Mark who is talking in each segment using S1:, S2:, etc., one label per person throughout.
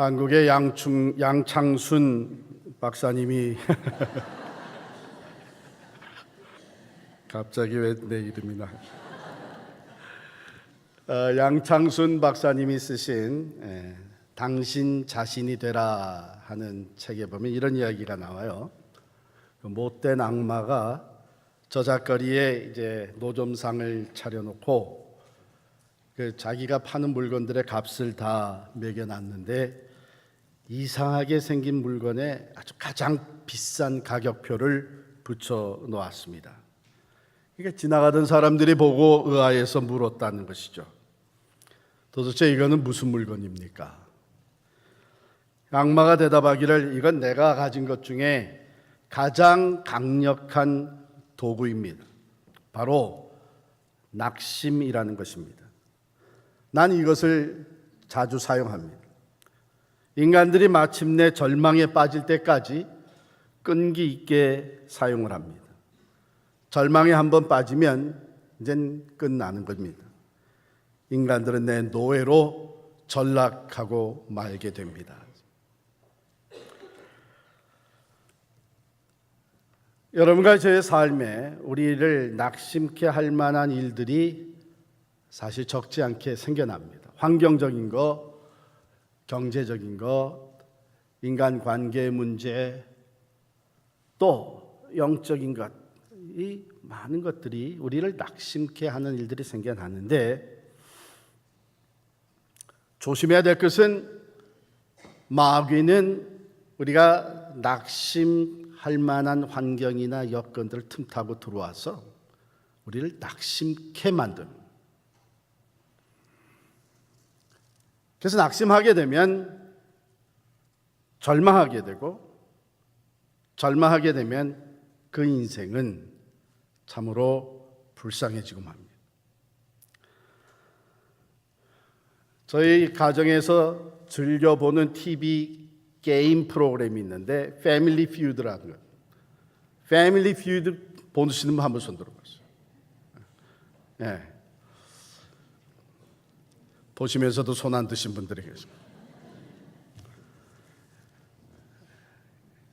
S1: 한국의 양창순 박사님이 갑자기 왜 내 이름이 나? 양창순 박사님이 쓰신 당신 자신이 되라 하는 책에 보면 이런 이야기가 나와요. 그 못된 악마가 저작거리에 이제 노점상을 차려놓고 그 자기가 파는 물건들의 값을 다 매겨놨는데 이상하게 생긴 물건에 아주 가장 비싼 가격표를 붙여 놓았습니다. 그러니까 지나가던 사람들이 보고 의아해서 물었다는 것이죠. 도대체 이거는 무슨 물건입니까? 악마가 대답하기를 이건 내가 가진 것 중에 가장 강력한 도구입니다. 바로 낙심이라는 것입니다. 난 이것을 자주 사용합니다. 인간들이 마침내 절망에 빠질 때까지 끈기 있게 사용을 합니다. 절망에 한번 빠지면 이젠 끝나는 겁니다. 인간들은 내 노예로 전락하고 말게 됩니다. 여러분과 저의 삶에 우리를 낙심케 할 만한 일들이 사실 적지 않게 생겨납니다. 환경적인 거, 경제적인 거, 인간관계 문제, 또 영적인 것, 이 많은 것들이 우리를 낙심케 하는 일들이 생겨나는데 조심해야 될 것은 마귀는 우리가 낙심할 만한 환경이나 여건들을 틈타고 들어와서 우리를 낙심케 만듭니다. 그래서 낙심하게 되면 절망하게 되고 절망하게 되면 그 인생은 참으로 불쌍해지고 맙니다. 저희 가정에서 즐겨보는 TV 게임 프로그램이 있는데 패밀리 퓨드라는 거. 패밀리 퓨드 보시는 분 한번 손 들어보세요. 네. 보시면서도 손 안 드신 분들이 계십니다.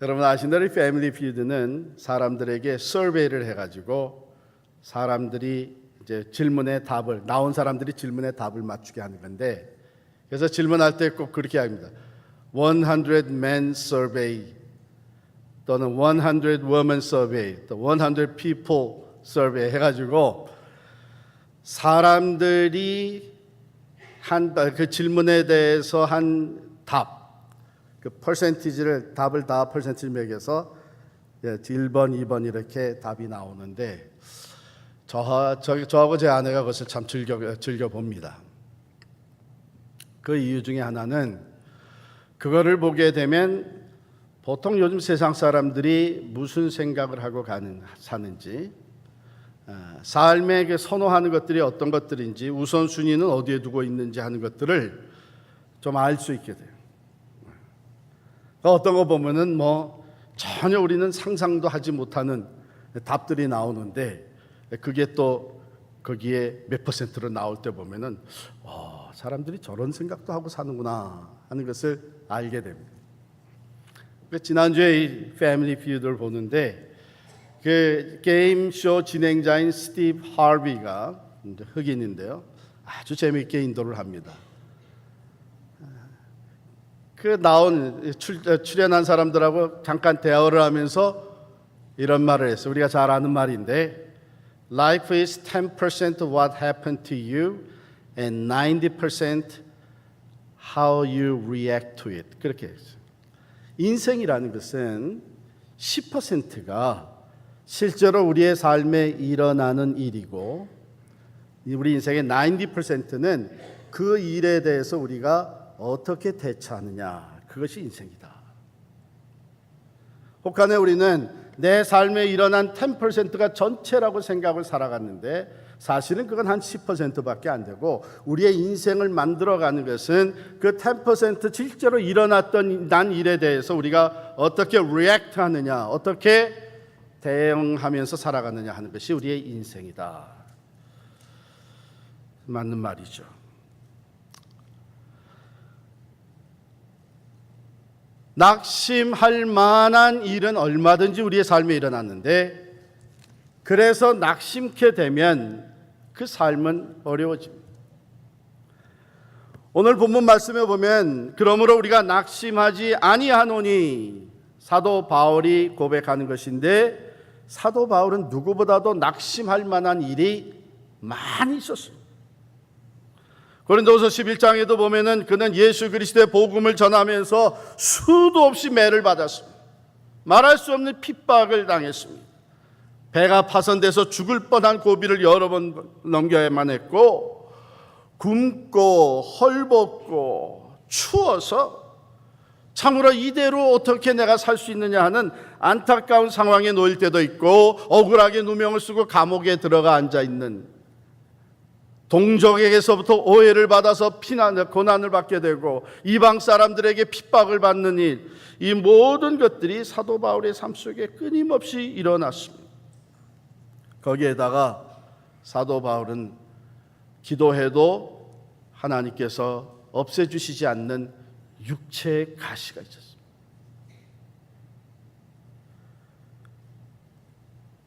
S1: 여러분 아시는 대로 패밀리 퓨드는 사람들에게 서베이를 해가지고 사람들이 이제 질문에 답을 나온 사람들이 질문에 답을 맞추게 하는 건데 그래서 질문할 때 꼭 그렇게 합니다. 100 men survey 또는 100 women survey 또 100 people survey 해가지고 사람들이 한 그 질문에 대해서 한 답, 그 퍼센티지를 답을 다 퍼센티지 매겨서 1번, 2번 이렇게 답이 나오는데 저하고 제 아내가 그것을 참 즐겨 봅니다. 그 이유 중에 하나는 그거를 보게 되면 보통 요즘 세상 사람들이 무슨 생각을 하고 사는지 삶에 선호하는 것들이 어떤 것들인지 우선순위는 어디에 두고 있는지 하는 것들을 좀 알 수 있게 돼요. 어떤 거 보면은 전혀 우리는 상상도 하지 못하는 답들이 나오는데 그게 또 거기에 몇 퍼센트로 나올 때 보면은 사람들이 저런 생각도 하고 사는구나 하는 것을 알게 됩니다. 지난주에 이 패밀리 퓨드를 보는데 그 게임쇼 진행자인 스티브 하비가 흑인인데요. 아주 재미있게 인도를 합니다. 출연한 사람들하고 잠깐 대화를 하면서 이런 말을 했어요. 우리가 잘 아는 말인데 Life is 10% what happened to you and 90% how you react to it. 그렇게 했어요. 인생이라는 것은 10%가 실제로 우리의 삶에 일어나는 일이고 우리 인생의 90%는 그 일에 대해서 우리가 어떻게 대처하느냐 그것이 인생이다. 혹한에 우리는 내 삶에 일어난 10%가 전체라고 생각을 살아갔는데 사실은 그건 한 10%밖에 안 되고 우리의 인생을 만들어가는 것은 그 10% 실제로 일어났던 난 일에 대해서 우리가 어떻게 리액트 하느냐 어떻게 대응하면서 살아가느냐 하는 것이 우리의 인생이다. 맞는 말이죠. 낙심할 만한 일은 얼마든지 우리의 삶에 일어났는데, 그래서 낙심케 되면 그 삶은 어려워집니다. 오늘 본문 말씀에 보면 그러므로 우리가 낙심하지 아니하노니 사도 바울이 고백하는 것인데, 사도 바울은 누구보다도 낙심할 만한 일이 많이 있었어요. 고린도후서 11장에도 보면은 그는 예수 그리스도의 복음을 전하면서 수도 없이 매를 받았습니다. 말할 수 없는 핍박을 당했습니다. 배가 파손돼서 죽을 뻔한 고비를 여러 번 넘겨야만 했고, 굶고 헐벗고 추워서 참으로 이대로 어떻게 내가 살 수 있느냐 하는 안타까운 상황에 놓일 때도 있고, 억울하게 누명을 쓰고 감옥에 들어가 앉아있는, 동족에게서부터 오해를 받아서 고난을 받게 되고 이방 사람들에게 핍박을 받는 일, 이 모든 것들이 사도 바울의 삶 속에 끊임없이 일어났습니다. 거기에다가 사도 바울은 기도해도 하나님께서 없애주시지 않는 육체의 가시가 있었습니다.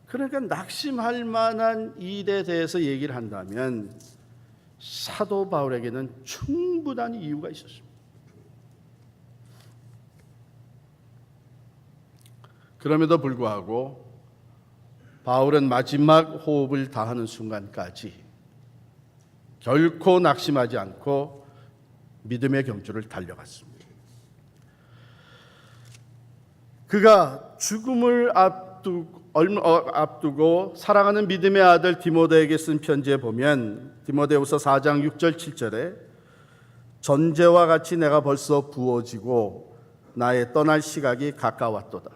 S1: 그러니까 낙심할 만한 일에 대해서 얘기를 한다면 사도 바울에게는 충분한 이유가 있었습니다. 그럼에도 불구하고 바울은 마지막 호흡을 다하는 순간까지 결코 낙심하지 않고 믿음의 경주를 달려갔습니다. 그가 죽음을 앞두고 사랑하는 믿음의 아들 디모데에게 쓴 편지에 보면 디모데후서 4장 6절 7절에 전제와 같이 내가 벌써 부어지고 나의 떠날 시각이 가까웠도다.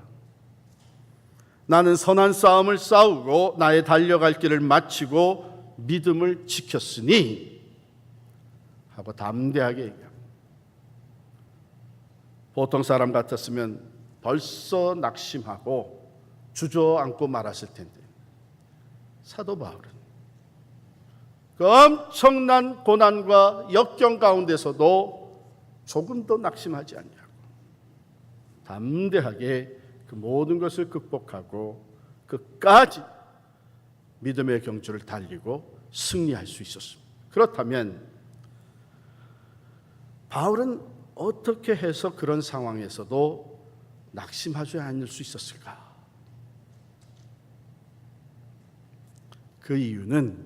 S1: 나는 선한 싸움을 싸우고 나의 달려갈 길을 마치고 믿음을 지켰으니 하고 담대하게 얘기합니다. 보통 사람 같았으면 벌써 낙심하고 주저앉고 말았을 텐데, 사도 바울은 그 엄청난 고난과 역경 가운데서도 조금도 낙심하지 않냐고 담대하게 그 모든 것을 극복하고 끝까지 믿음의 경주를 달리고 승리할 수 있었습니다. 그렇다면 바울은 어떻게 해서 그런 상황에서도 낙심하지 않을 수 있었을까? 그 이유는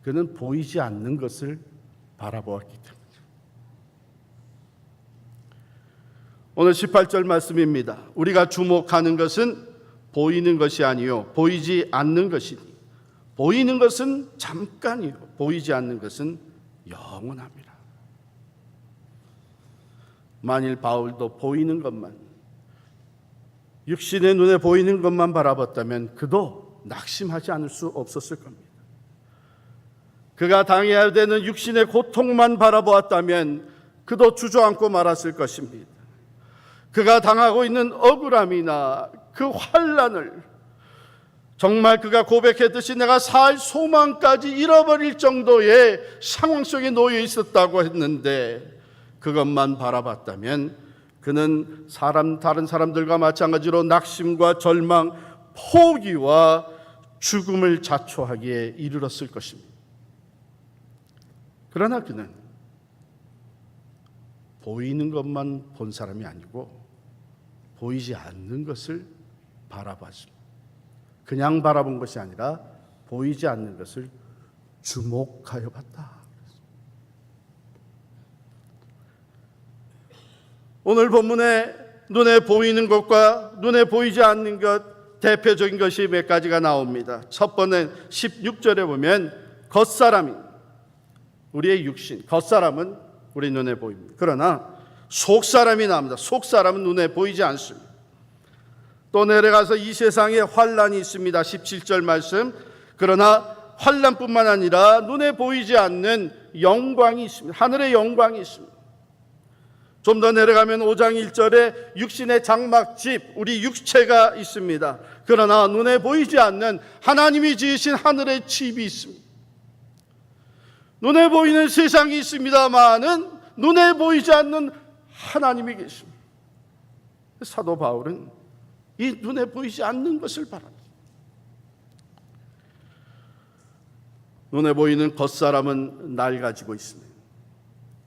S1: 그는 보이지 않는 것을 바라보았기 때문이죠. 오늘 18절 말씀입니다. 우리가 주목하는 것은 보이는 것이 아니요 보이지 않는 것이니 보이는 것은 잠깐이요 보이지 않는 것은 영원합니다. 만일 바울도 보이는 것만, 육신의 눈에 보이는 것만 바라봤다면 그도 낙심하지 않을 수 없었을 겁니다. 그가 당해야 되는 육신의 고통만 바라보았다면 그도 주저앉고 말았을 것입니다. 그가 당하고 있는 억울함이나 그 환난을 정말 그가 고백했듯이 내가 살 소망까지 잃어버릴 정도의 상황 속에 놓여 있었다고 했는데 그것만 바라봤다면 그는 다른 사람들과 마찬가지로 낙심과 절망, 포기와 죽음을 자초하기에 이르렀을 것입니다. 그러나 그는 보이는 것만 본 사람이 아니고 보이지 않는 것을 바라봤습니다. 그냥 바라본 것이 아니라 보이지 않는 것을 주목하여 봤다. 오늘 본문에 눈에 보이는 것과 눈에 보이지 않는 것, 대표적인 것이 몇 가지가 나옵니다. 첫 번째 16절에 보면 겉사람이, 우리의 육신, 겉사람은 우리 눈에 보입니다. 그러나 속사람이 나옵니다. 속사람은 눈에 보이지 않습니다. 또 내려가서 이 세상에 환난이 있습니다. 17절 말씀. 그러나 환난뿐만 아니라 눈에 보이지 않는 영광이 있습니다. 하늘의 영광이 있습니다. 좀 더 내려가면 5장 1절에 육신의 장막집, 우리 육체가 있습니다. 그러나 눈에 보이지 않는 하나님이 지으신 하늘의 집이 있습니다. 눈에 보이는 세상이 있습니다마는 눈에 보이지 않는 하나님이 계십니다. 사도 바울은 이 눈에 보이지 않는 것을 바랍니다. 눈에 보이는 겉사람은 낡아지고 있습니다.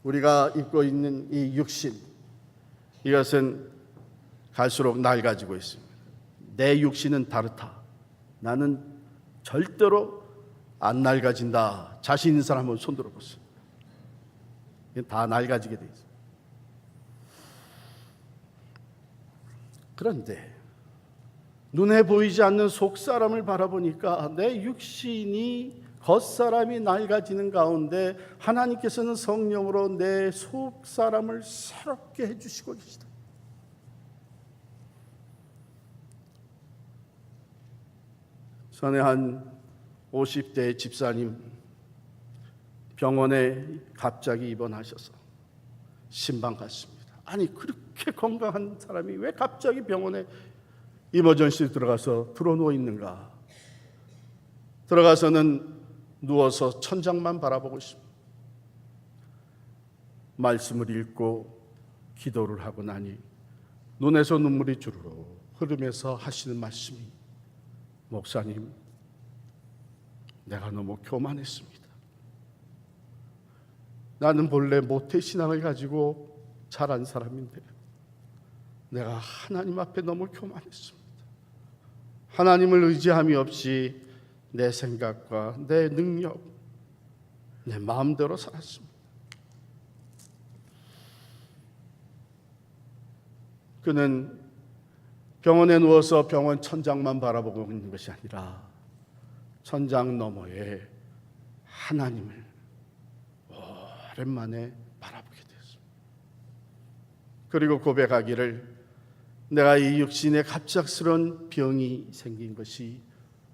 S1: 우리가 입고 있는 이 육신, 이것은 갈수록 낡아지고 있습니다. 내 육신은 다르다. 나는 절대로 안 낡아진다. 자신 있는 사람 한번 손 들어보세요. 다 낡아지게 돼 있어요. 그런데 눈에 보이지 않는 속사람을 바라보니까 내 육신이 겉사람이 낡아지는 가운데 하나님께서는 성령으로 내 속사람을 새롭게 해주시고 계시다. 전에 한 50대 집사님 병원에 갑자기 입원하셔서 신방 갔습니다. 아니 그렇게 건강한 사람이 왜 갑자기 병원에 이머전시에 들어가서 들어누워 있는가? 들어가서는 누워서 천장만 바라보고 있습니다. 말씀을 읽고 기도를 하고 나니 눈에서 눈물이 주르르 흐르면서 하시는 말씀이, 목사님, 내가 너무 교만했습니다. 나는 본래 모태신앙을 가지고 자란 사람인데 내가 하나님 앞에 너무 교만했습니다. 하나님을 의지함이 없이 내 생각과 내 능력, 내 마음대로 살았습니다. 그는 병원에 누워서 병원 천장만 바라보고 있는 것이 아니라 천장 너머에 하나님을 오랜만에 바라보게 되었습니다. 그리고 고백하기를, 내가 이 육신에 갑작스러운 병이 생긴 것이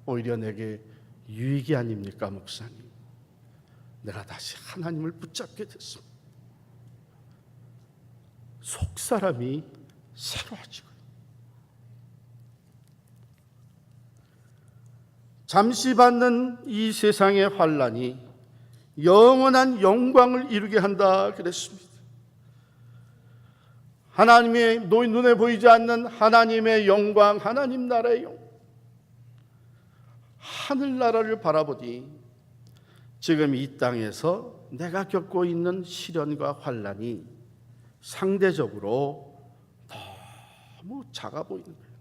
S1: 오히려 내게 유익이 아닙니까, 목사님? 내가 다시 하나님을 붙잡게 됐습니다. 속사람이 새로워지고, 잠시 받는 이 세상의 환난이 영원한 영광을 이루게 한다 그랬습니다. 하나님의 눈에 보이지 않는 하나님의 영광, 하나님 나라의 영광, 하늘나라를 바라보니 지금 이 땅에서 내가 겪고 있는 시련과 환난이 상대적으로 너무 작아 보이는 거예요.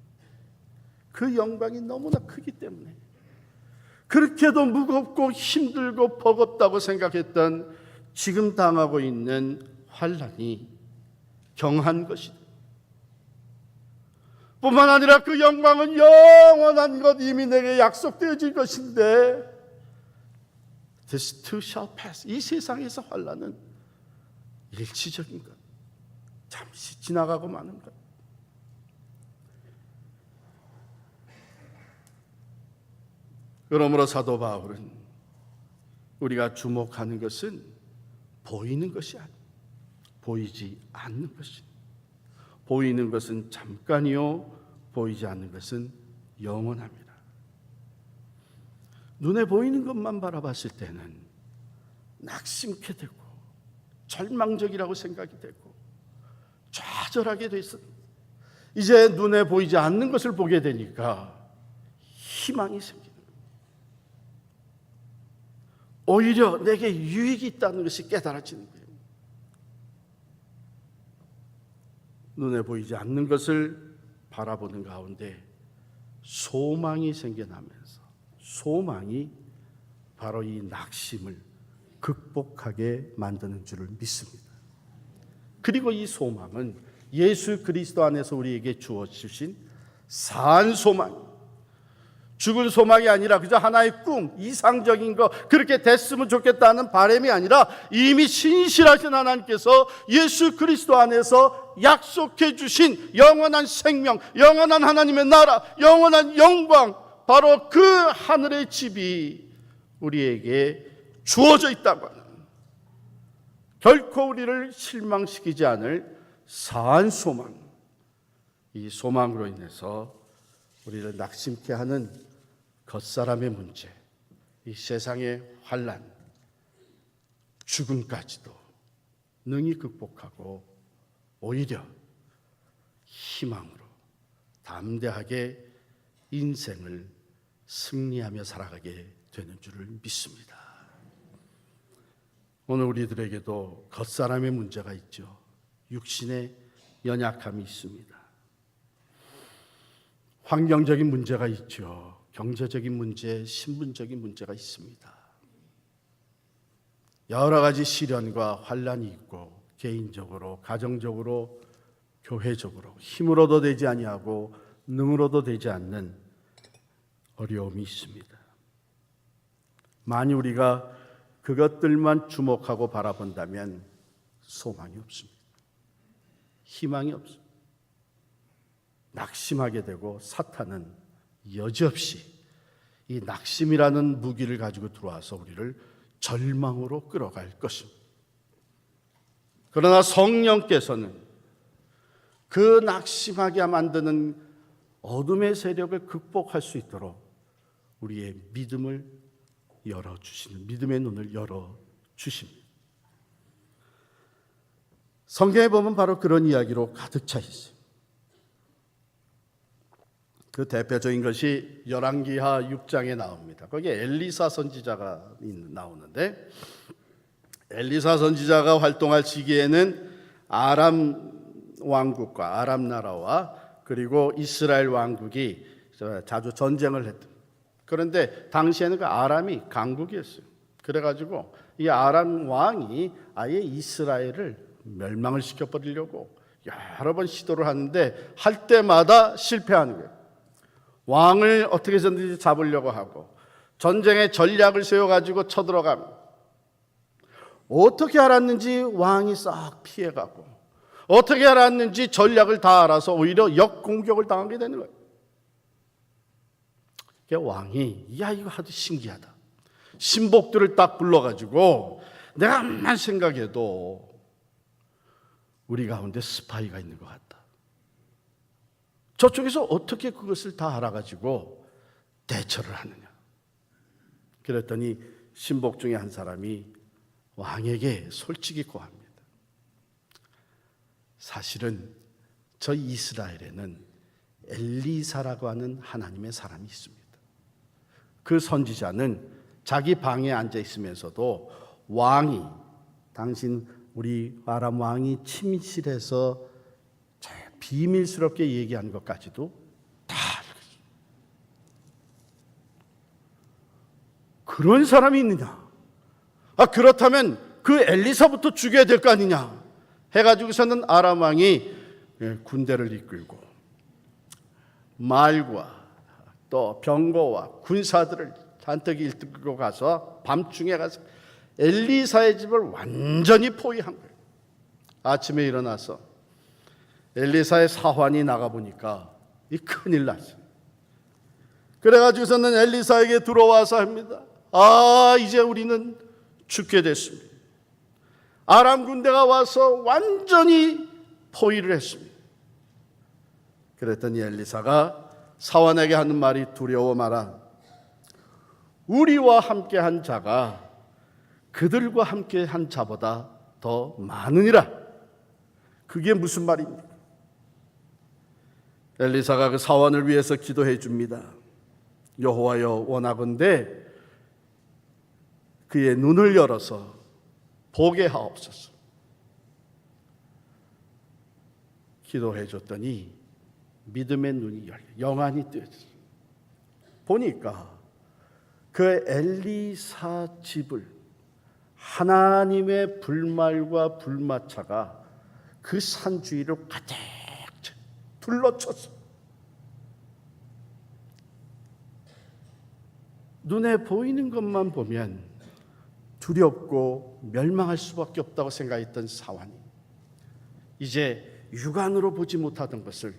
S1: 그 영광이 너무나 크기 때문에 그렇게도 무겁고 힘들고 버겁다고 생각했던 지금 당하고 있는 환난이 경한 것이다. 뿐만 아니라 그 영광은 영원한 것, 이미 내게 약속되어질 것인데 This too shall pass. 이 세상에서 환난은 일시적인 것, 잠시 지나가고 마는 것. 그러므로 사도 바울은 우리가 주목하는 것은 보이는 것이 아니고 보이지 않는 것입니다. 보이는 것은 잠깐이요, 보이지 않는 것은 영원합니다. 눈에 보이는 것만 바라봤을 때는 낙심케 되고 절망적이라고 생각이 되고 좌절하게 됐습니다. 이제 눈에 보이지 않는 것을 보게 되니까 희망이 생깁니다. 오히려 내게 유익이 있다는 것이 깨달아지는 거예요. 눈에 보이지 않는 것을 바라보는 가운데 소망이 생겨나면서, 소망이 바로 이 낙심을 극복하게 만드는 줄을 믿습니다. 그리고 이 소망은 예수 그리스도 안에서 우리에게 주어주신 산 소망, 죽을 소망이 아니라 그저 하나의 꿈, 이상적인 거, 그렇게 됐으면 좋겠다는 바람이 아니라 이미 신실하신 하나님께서 예수 그리스도 안에서 약속해 주신 영원한 생명, 영원한 하나님의 나라, 영원한 영광, 바로 그 하늘의 집이 우리에게 주어져 있다고 하는, 결코 우리를 실망시키지 않을 산 소망, 이 소망으로 인해서 우리를 낙심케 하는 겉사람의 문제, 이 세상의 환난, 죽음까지도 능히 극복하고 오히려 희망으로 담대하게 인생을 승리하며 살아가게 되는 줄을 믿습니다. 오늘 우리들에게도 겉사람의 문제가 있죠. 육신의 연약함이 있습니다. 환경적인 문제가 있죠. 경제적인 문제, 신분적인 문제가 있습니다. 여러 가지 시련과 환난이 있고 개인적으로, 가정적으로, 교회적으로 힘으로도 되지 아니하고 능으로도 되지 않는 어려움이 있습니다. 만일 우리가 그것들만 주목하고 바라본다면 소망이 없습니다. 희망이 없습니다. 낙심하게 되고 사탄은 여지없이 이 낙심이라는 무기를 가지고 들어와서 우리를 절망으로 끌어갈 것입니다. 그러나 성령께서는 그 낙심하게 만드는 어둠의 세력을 극복할 수 있도록 우리의 믿음을 열어주시는, 믿음의 눈을 열어주십니다. 성경에 보면 바로 그런 이야기로 가득 차 있어요. 그 대표적인 것이 열왕기하 6장에 나옵니다. 거기에 엘리사 선지자가 나오는데, 엘리사 선지자가 활동할 시기에는 아람 왕국과 아람 나라와 그리고 이스라엘 왕국이 자주 전쟁을 했던. 그런데 당시에는 그 아람이 강국이었어요. 그래가지고 이 아람 왕이 아예 이스라엘을 멸망을 시켜버리려고 여러 번 시도를 하는데 할 때마다 실패하는 거예요. 왕을 어떻게 해서든지 잡으려고 하고 전쟁의 전략을 세워가지고 쳐들어가면 어떻게 알았는지 왕이 싹 피해가고 어떻게 알았는지 전략을 다 알아서 오히려 역공격을 당하게 되는 거예요. 왕이 야 이거 아주 신기하다. 신복들을 딱 불러가지고 내가 암만 생각해도 우리 가운데 스파이가 있는 것 같다. 저쪽에서 어떻게 그것을 다 알아가지고 대처를 하느냐. 그랬더니 신복 중에 한 사람이 왕에게 솔직히 고합니다. 사실은 저 이스라엘에는 엘리사라고 하는 하나님의 사람이 있습니다. 그 선지자는 자기 방에 앉아 있으면서도 왕이, 당신 우리 아람 왕이 침실에서 비밀스럽게 얘기한 것까지도 다 알고 있어요. 그런 사람이 있느냐? 그렇다면 그 엘리사부터 죽여야 될 거 아니냐? 해가지고서는 아람 왕이 군대를 이끌고 말과 또 병거와 군사들을 잔뜩 이끌고 가서 밤중에 가서 엘리사의 집을 완전히 포위한 거예요. 아침에 일어나서 엘리사의 사환이 나가보니까 이 큰일 났어요. 그래가지고서는 엘리사에게 들어와서 합니다. 이제 우리는 죽게 됐습니다. 아람 군대가 와서 완전히 포위를 했습니다. 그랬더니 엘리사가 사환에게 하는 말이 두려워 마라. 우리와 함께한 자가 그들과 함께한 자보다 더 많으니라. 그게 무슨 말입니까? 엘리사가 그 사환을 위해서 기도해 줍니다. 여호와여 원하건대 그의 눈을 열어서 보게 하옵소서. 기도해 줬더니 믿음의 눈이 열려 영안이 뜨였어요. 보니까 그 엘리사 집을 하나님의 불말과 불마차가 그 산 주위를 가득 둘러쳤어. 눈에 보이는 것만 보면 두렵고 멸망할 수밖에 없다고 생각했던 사환이 이제 육안으로 보지 못하던 것을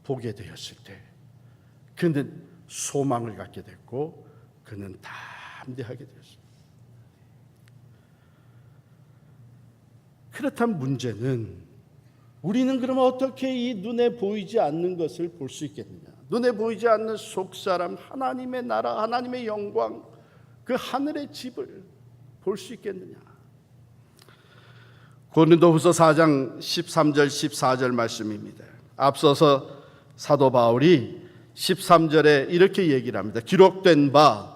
S1: 보게 되었을 때 그는 소망을 갖게 됐고 그는 담대하게 되었습니다. 그렇다면 문제는 우리는 그러면 어떻게 이 눈에 보이지 않는 것을 볼 수 있겠느냐? 눈에 보이지 않는 속사람, 하나님의 나라, 하나님의 영광, 그 하늘의 집을 볼 수 있겠느냐? 고린도후서 4장 13절 14절 말씀입니다. 앞서서 사도 바울이 13절에 이렇게 얘기를 합니다. 기록된 바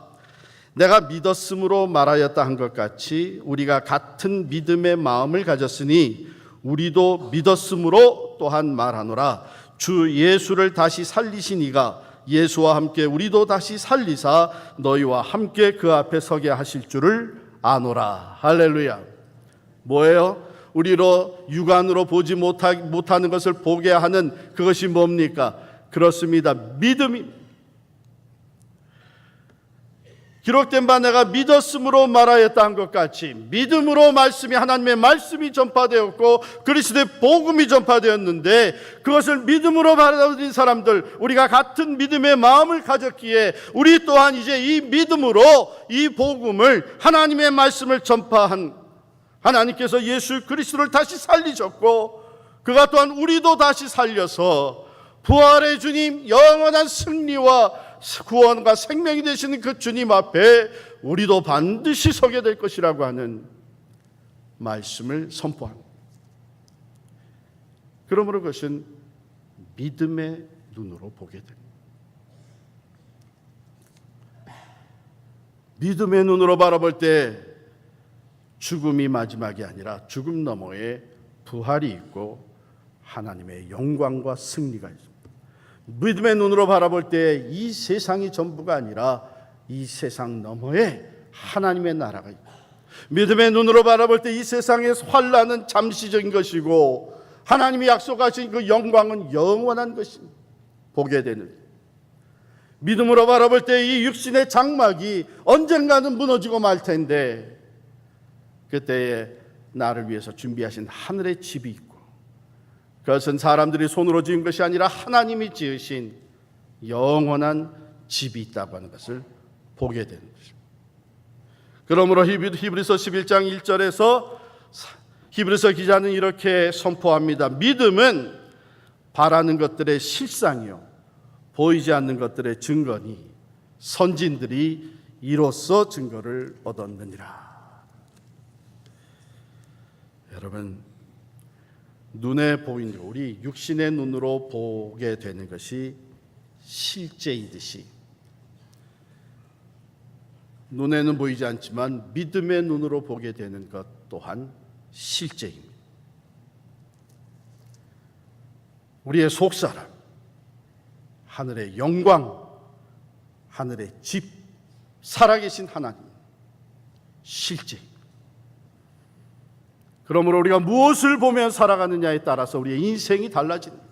S1: 내가 믿었음으로 말하였다 한 것 같이 우리가 같은 믿음의 마음을 가졌으니 우리도 믿었음으로 또한 말하노라. 주 예수를 다시 살리신 이가 예수와 함께 우리도 다시 살리사 너희와 함께 그 앞에 서게 하실 줄을 아노라. 할렐루야. 뭐예요? 우리로 육안으로 보지 못하는 것을 보게 하는 그것이 뭡니까? 그렇습니다. 믿음입니다. 기록된 바 내가 믿었음으로 말하였다 한 것 같이 믿음으로 말씀이 하나님의 말씀이 전파되었고 그리스도의 복음이 전파되었는데 그것을 믿음으로 받아들인 사람들, 우리가 같은 믿음의 마음을 가졌기에 우리 또한 이제 이 믿음으로 이 복음을, 하나님의 말씀을 전파한 하나님께서 예수 그리스도를 다시 살리셨고 그가 또한 우리도 다시 살려서 부활의 주님, 영원한 승리와 구원과 생명이 되시는 그 주님 앞에 우리도 반드시 서게 될 것이라고 하는 말씀을 선포합니다. 그러므로 그것은 믿음의 눈으로 보게 됩니다. 믿음의 눈으로 바라볼 때 죽음이 마지막이 아니라 죽음 너머에 부활이 있고 하나님의 영광과 승리가 있습니다. 믿음의 눈으로 바라볼 때 이 세상이 전부가 아니라 이 세상 너머에 하나님의 나라가 있고, 믿음의 눈으로 바라볼 때 이 세상의 환난은 잠시적인 것이고 하나님이 약속하신 그 영광은 영원한 것입니다. 보게 되는, 믿음으로 바라볼 때 이 육신의 장막이 언젠가는 무너지고 말 텐데 그때에 나를 위해서 준비하신 하늘의 집이 있고 그것은 사람들이 손으로 지은 것이 아니라 하나님이 지으신 영원한 집이 있다고 하는 것을 보게 되는 것입니다. 그러므로 히브리서 11장 1절에서 히브리서 기자는 이렇게 선포합니다. 믿음은 바라는 것들의 실상이요 보이지 않는 것들의 증거니 선진들이 이로써 증거를 얻었느니라. 여러분, 눈에 보이는, 우리 육신의 눈으로 보게 되는 것이 실제이듯이 눈에는 보이지 않지만 믿음의 눈으로 보게 되는 것 또한 실제입니다. 우리의 속사람, 하늘의 영광, 하늘의 집, 살아계신 하나님, 실제. 그러므로 우리가 무엇을 보며 살아가느냐에 따라서 우리의 인생이 달라집니다.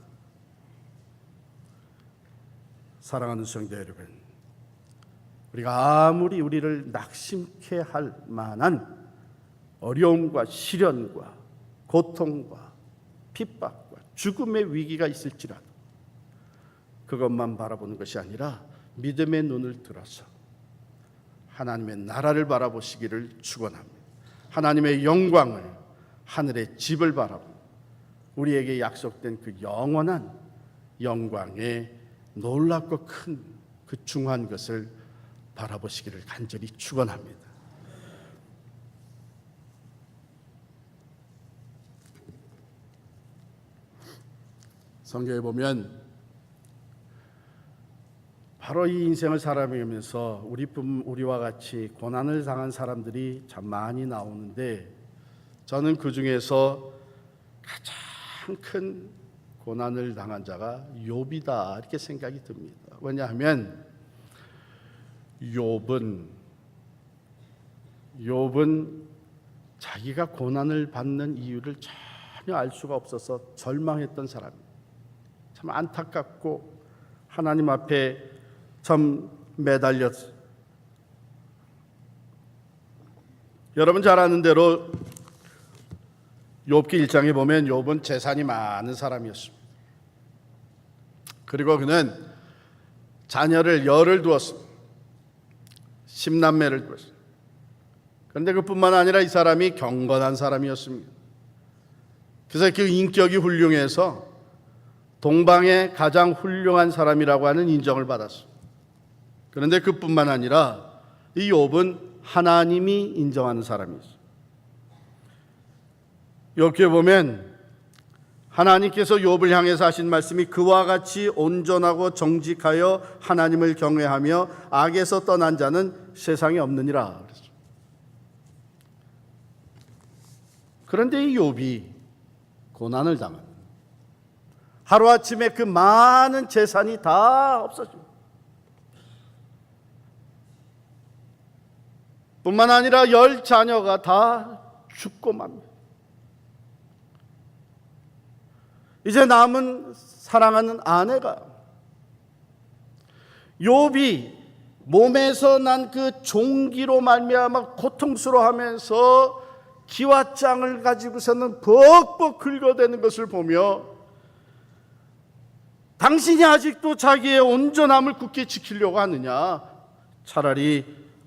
S1: 사랑하는 성도 여러분, 우리가 아무리 우리를 낙심케 할 만한 어려움과 시련과 고통과 핍박과 죽음의 위기가 있을지라도 그것만 바라보는 것이 아니라 믿음의 눈을 들어서 하나님의 나라를 바라보시기를 축원합니다. 하나님의 영광을, 하늘의 집을 바라보고 우리에게 약속된 그 영원한 영광의 놀랍고 큰 그 중한 것을 바라보시기를 간절히 축원합니다. 성경에 보면 바로 이 인생을 살아가면서 우리와 같이 고난을 당한 사람들이 참 많이 나오는데 저는 그 중에서 가장 큰 고난을 당한 자가 욥이다 이렇게 생각이 듭니다. 왜냐하면 욥은 자기가 고난을 받는 이유를 전혀 알 수가 없어서 절망했던 사람입니다. 참 안타깝고 하나님 앞에 참 매달렸어요. 여러분 잘 아는 대로 욥기 1장에 보면 욥은 재산이 많은 사람이었습니다. 그리고 그는 자녀를 열을 두었습니다. 10남매를 두었습니다. 그런데 그뿐만 아니라 이 사람이 경건한 사람이었습니다. 그래서 그 인격이 훌륭해서 동방의 가장 훌륭한 사람이라고 하는 인정을 받았습니다. 그런데 그뿐만 아니라 이 욥은 하나님이 인정하는 사람이었습니다. 욥기에 보면 하나님께서 욥을 향해서 하신 말씀이 그와 같이 온전하고 정직하여 하나님을 경외하며 악에서 떠난 자는 세상에 없느니라. 그런데 이 욥이 고난을 당한 하루아침에 그 많은 재산이 다 없어집니다. 뿐만 아니라 10 자녀가 다 죽고 맙니다. 이제 남은 사랑하는 아내가 욥이 몸에서 난 그 종기로 말미암아 고통스러워하면서 기와장을 가지고서는 벅벅 긁어대는 것을 보며 당신이 아직도 자기의 온전함을 굳게 지키려고 하느냐? 차라리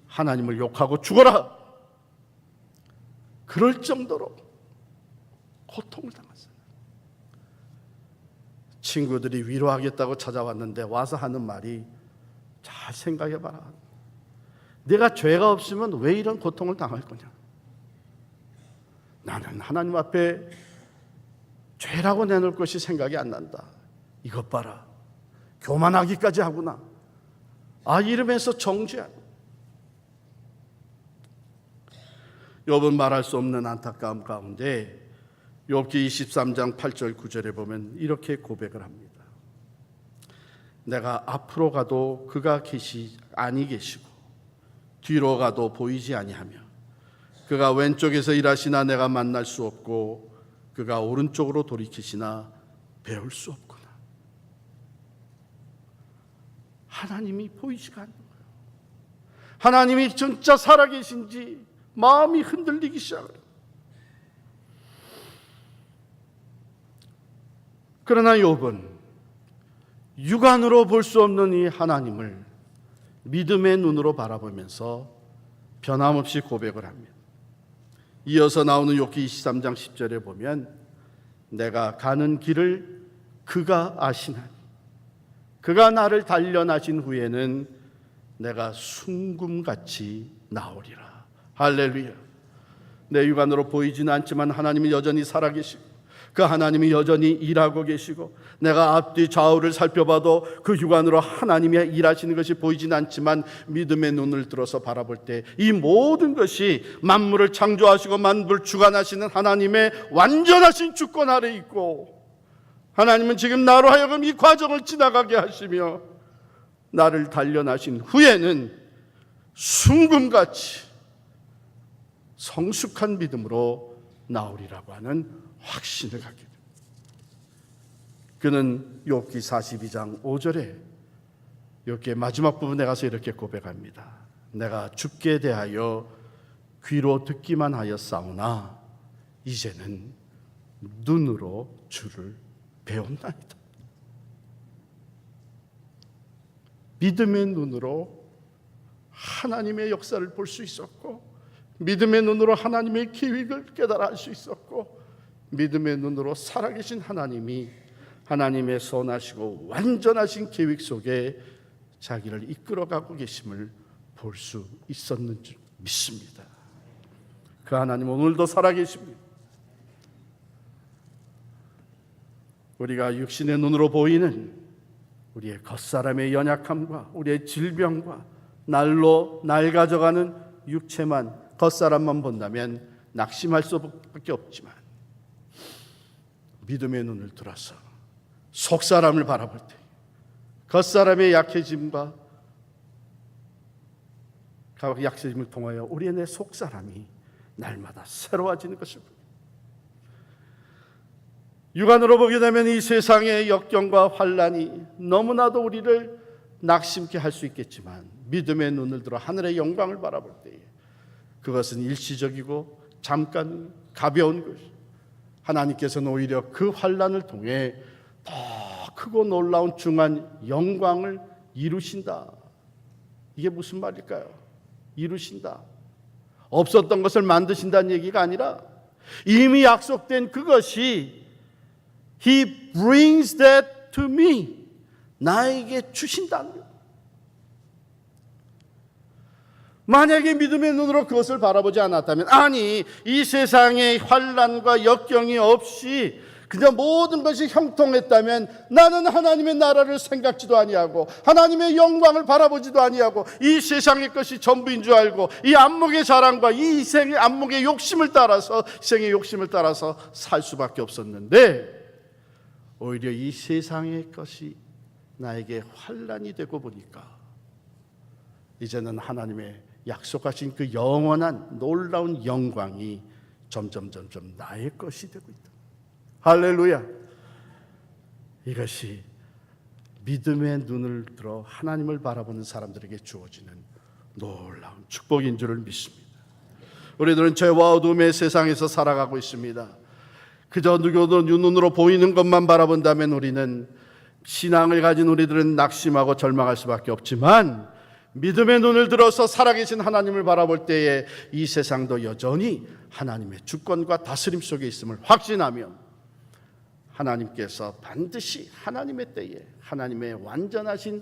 S1: 하나님을 욕하고 죽어라. 그럴 정도로 고통을 당했어요. 친구들이 위로하겠다고 찾아왔는데 와서 하는 말이 잘 생각해봐라. 내가 죄가 없으면 왜 이런 고통을 당할 거냐? 나는 하나님 앞에 죄라고 내놓을 것이 생각이 안 난다. 이것 봐라. 교만하기까지 하구나. 이러면서 정죄하고. 욥은 말할 수 없는 안타까움 가운데 욥기 23장 8절 9절에 보면 이렇게 고백을 합니다. 내가 앞으로 가도 그가 아니 계시고 뒤로 가도 보이지 아니하며 그가 왼쪽에서 일하시나 내가 만날 수 없고 그가 오른쪽으로 돌이키시나 배울 수 없구나. 하나님이 보이지가 않는 거예요. 하나님이 진짜 살아계신지 마음이 흔들리기 시작해요. 그러나 욥은 육안으로 볼 수 없는 이 하나님을 믿음의 눈으로 바라보면서 변함없이 고백을 합니다. 이어서 나오는 욥기 23장 10절에 보면 내가 가는 길을 그가 아시나니 그가 나를 단련하신 후에는 내가 순금같이 나오리라. 할렐루야. 내 육안으로 보이지는 않지만 하나님이 여전히 살아계시고 그 하나님이 여전히 일하고 계시고 내가 앞뒤 좌우를 살펴봐도 그 육안으로 하나님이 일하시는 것이 보이진 않지만 믿음의 눈을 들어서 바라볼 때 이 모든 것이 만물을 창조하시고 만물을 주관하시는 하나님의 완전하신 주권 아래 있고 하나님은 지금 나로 하여금 이 과정을 지나가게 하시며 나를 단련하신 후에는 순금같이 성숙한 믿음으로 나오리라고 하는 확신을 갖게 됩니다. 그는 욥기 42장 5절에 욥기의 마지막 부분에 가서 이렇게 고백합니다. 내가 죽게 대하여 귀로 듣기만 하였사오나 이제는 눈으로 주를 배웠나이다. 믿음의 눈으로 하나님의 역사를 볼 수 있었고 믿음의 눈으로 하나님의 계획을 깨달아 알 수 있었고 믿음의 눈으로 살아계신 하나님이 하나님의 선하시고 완전하신 계획 속에 자기를 이끌어가고 계심을 볼 수 있었는 줄 믿습니다. 그 하나님 오늘도 살아계십니다. 우리가 육신의 눈으로 보이는 우리의 겉사람의 연약함과 우리의 질병과 날로 낡아져가는 육체만 겉사람만 본다면 낙심할 수밖에 없지만 믿음의 눈을 들어서 속사람을 바라볼 때 겉사람의 약해짐과 약해짐을 통하여 우리의 내 속사람이 날마다 새로워지는 것을 봅니다. 육안으로 보게 되면 이 세상의 역경과 환난이 너무나도 우리를 낙심케 할 수 있겠지만 믿음의 눈을 들어 하늘의 영광을 바라볼 때에 그것은 일시적이고 잠깐 가벼운 것이 하나님께서는 오히려 그 환난을 통해 더 크고 놀라운 중한 영광을 이루신다. 이게 무슨 말일까요? 이루신다. 없었던 것을 만드신다는 얘기가 아니라 이미 약속된 그것이 He brings that to me. 나에게 주신다는 거예요. 만약에 믿음의 눈으로 그것을 바라보지 않았다면 아니 이 세상에 환난과 역경이 없이 그냥 모든 것이 형통했다면 나는 하나님의 나라를 생각지도 아니하고 하나님의 영광을 바라보지도 아니하고 이 세상의 것이 전부인 줄 알고 이 안목의 자랑과 이 생의 안목의 욕심을 따라서 생의 욕심을 따라서 살 수밖에 없었는데 오히려 이 세상의 것이 나에게 환난이 되고 보니까 이제는 하나님의 약속하신 그 영원한 놀라운 영광이 점점 나의 것이 되고 있다. 할렐루야. 이것이 믿음의 눈을 들어 하나님을 바라보는 사람들에게 주어지는 놀라운 축복인 줄을 믿습니다. 우리들은 죄와 어둠의 세상에서 살아가고 있습니다. 그저 누구도 눈으로 보이는 것만 바라본다면 우리는 신앙을 가진 우리들은 낙심하고 절망할 수밖에 없지만 믿음의 눈을 들어서 살아계신 하나님을 바라볼 때에 이 세상도 여전히 하나님의 주권과 다스림 속에 있음을 확신하며 하나님께서 반드시 하나님의 때에 하나님의 완전하신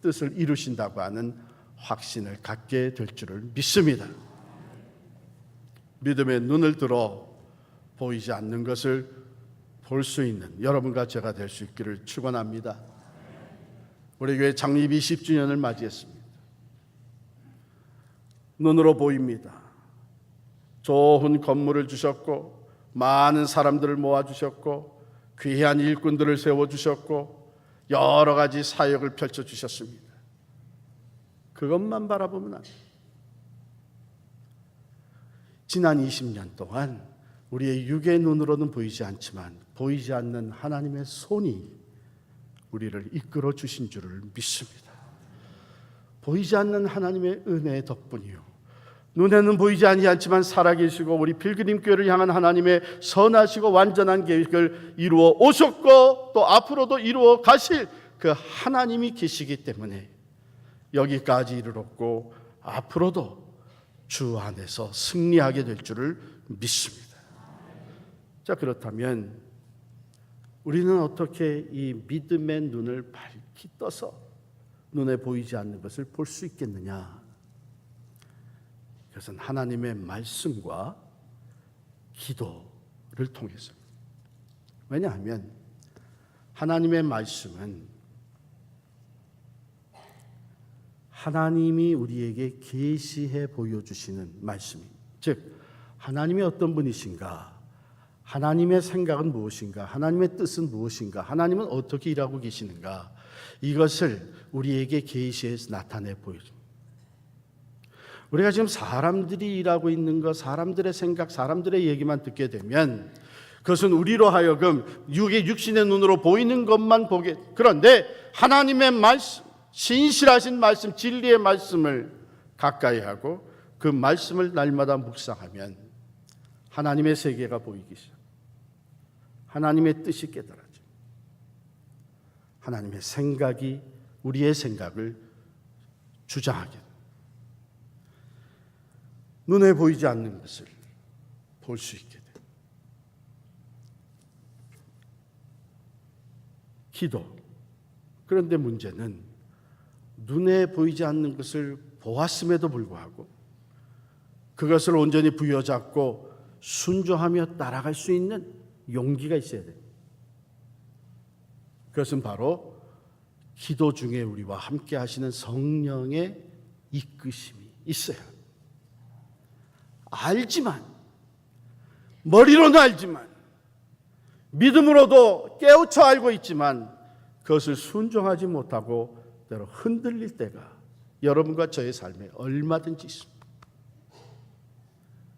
S1: 뜻을 이루신다고 하는 확신을 갖게 될 줄을 믿습니다. 믿음의 눈을 들어 보이지 않는 것을 볼 수 있는 여러분과 제가 될 수 있기를 축원합니다. 우리 교회 창립 20주년을 맞이했습니다. 눈으로 보입니다. 좋은 건물을 주셨고 많은 사람들을 모아주셨고 귀한 일꾼들을 세워주셨고 여러 가지 사역을 펼쳐주셨습니다. 그것만 바라보면 안 돼요. 지난 20년 동안 우리의 육의 눈으로는 보이지 않지만 보이지 않는 하나님의 손이 우리를 이끌어 주신 줄을 믿습니다. 보이지 않는 하나님의 은혜의 덕분이요, 눈에는 보이지 아니하지만 살아계시고 우리 필그림교회를 향한 하나님의 선하시고 완전한 계획을 이루어 오셨고 또 앞으로도 이루어 가실 그 하나님이 계시기 때문에 여기까지 이르렀고 앞으로도 주 안에서 승리하게 될 줄을 믿습니다. 자, 그렇다면 우리는 어떻게 이 믿음의 눈을 밝히 떠서 눈에 보이지 않는 것을 볼 수 있겠느냐? 그것은 하나님의 말씀과 기도를 통해서. 왜냐하면 하나님의 말씀은 하나님이 우리에게 계시해 보여주시는 말씀입니다. 즉 하나님이 어떤 분이신가, 하나님의 생각은 무엇인가, 하나님의 뜻은 무엇인가, 하나님은 어떻게 일하고 계시는가, 이것을 우리에게 계시해서 나타내 보여줍니다. 우리가 지금 사람들이 일하고 있는 것, 사람들의 생각, 사람들의 얘기만 듣게 되면 그것은 우리로 하여금 육신의 눈으로 보이는 것만 보게. 그런데 하나님의 말씀, 신실하신 말씀, 진리의 말씀을 가까이 하고 그 말씀을 날마다 묵상하면 하나님의 세계가 보이기 시작. 하나님의 뜻이 깨달아져. 하나님의 생각이 우리의 생각을 주장하게 됩니다. 눈에 보이지 않는 것을 볼 수 있게 됩니다. 기도. 그런데 문제는 눈에 보이지 않는 것을 보았음에도 불구하고 그것을 온전히 부여잡고 순종하며 따라갈 수 있는 용기가 있어야 돼요. 그것은 바로 기도 중에 우리와 함께 하시는 성령의 이끄심이 있어야 합니다. 알지만, 머리로는 알지만, 믿음으로도 깨우쳐 알고 있지만 그것을 순종하지 못하고 때로 흔들릴 때가 여러분과 저의 삶에 얼마든지 있습니다.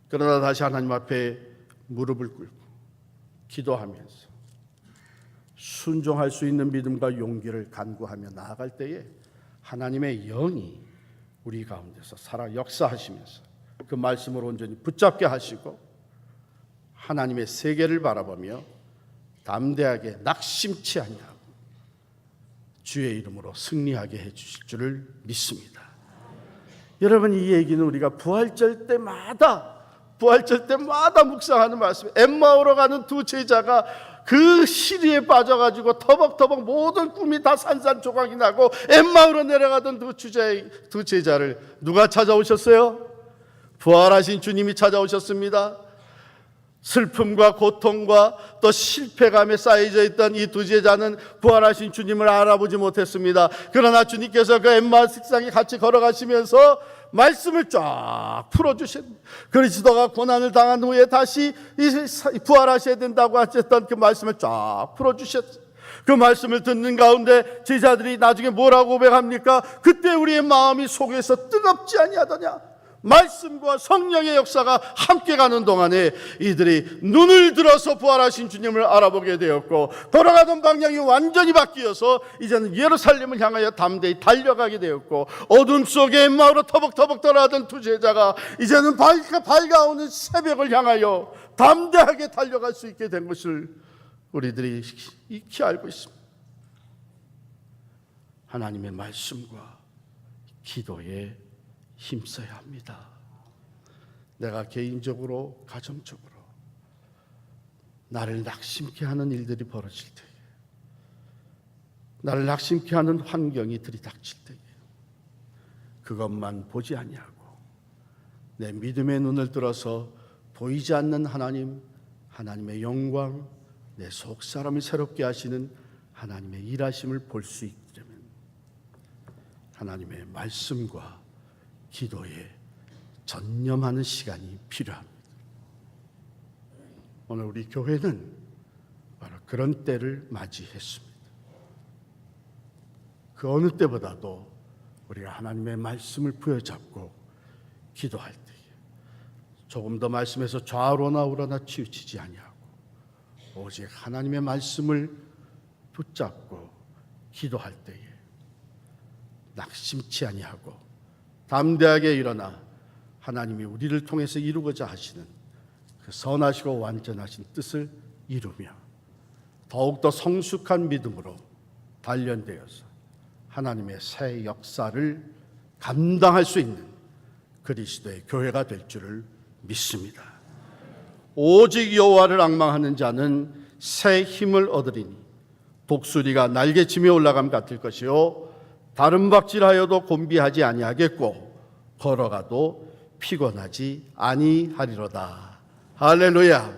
S1: 그러나 다시 하나님 앞에 무릎을 꿇고 기도하면서 순종할 수 있는 믿음과 용기를 간구하며 나아갈 때에 하나님의 영이 우리 가운데서 살아 역사하시면서 그 말씀을 온전히 붙잡게 하시고 하나님의 세계를 바라보며 담대하게 낙심치 아니하고 주의 이름으로 승리하게 해주실 줄을 믿습니다. 여러분, 이 얘기는 우리가 부활절 때마다 묵상하는 말씀이에요. 엠마오로 가는 두 제자가 그 시리에 빠져가지고 터벅터벅 모든 꿈이 다 산산조각이 나고 엠마오로 내려가던 두 제자를 누가 찾아오셨어요? 부활하신 주님이 찾아오셨습니다. 슬픔과 고통과 또 실패감에 쌓여져 있던 이 두 제자는 부활하신 주님을 알아보지 못했습니다. 그러나 주님께서 그 엠마오 식상에 같이 걸어가시면서 말씀을 쫙 풀어주신, 그리스도가 고난을 당한 후에 다시 부활하셔야 된다고 하셨던 그 말씀을 쫙 풀어주셨어요. 그 말씀을 듣는 가운데 제자들이 나중에 뭐라고 고백합니까? 그때 우리의 마음이 속에서 뜨겁지 아니하더냐. 말씀과 성령의 역사가 함께 가는 동안에 이들이 눈을 들어서 부활하신 주님을 알아보게 되었고, 돌아가던 방향이 완전히 바뀌어서 이제는 예루살렘을 향하여 담대히 달려가게 되었고, 어둠 속에 엠마오로 터벅터벅 돌아가던 두 제자가 이제는 밝아오는 새벽을 향하여 담대하게 달려갈 수 있게 된 것을 우리들이 익히 알고 있습니다. 하나님의 말씀과 기도에 힘써야 합니다. 내가 개인적으로, 가정적으로 나를 낙심케 하는 일들이 벌어질 때에, 나를 낙심케 하는 환경이 들이닥칠 때에 그것만 보지 아니하고 내 믿음의 눈을 들어서 보이지 않는 하나님, 하나님의 영광, 내 속사람을 새롭게 하시는 하나님의 일하심을 볼 수 있으려면 하나님의 말씀과 기도에 전념하는 시간이 필요합니다. 오늘 우리 교회는 바로 그런 때를 맞이했습니다. 그 어느 때보다도 우리가 하나님의 말씀을 부여잡고 기도할 때에 조금 더 말씀에서 좌우로나 우로나 치우치지 아니하고 오직 하나님의 말씀을 붙잡고 기도할 때에 낙심치 아니하고 담대하게 일어나 하나님이 우리를 통해서 이루고자 하시는 그 선하시고 완전하신 뜻을 이루며 더욱더 성숙한 믿음으로 단련되어서 하나님의 새 역사를 감당할 수 있는 그리스도의 교회가 될 줄을 믿습니다. 오직 여호와를 앙망하는 자는 새 힘을 얻으리니 독수리가 날개치며 올라감 같을 것이요 다른 박질하여도 곤비하지 아니하겠고 걸어가도 피곤하지 아니하리로다. 할렐루야.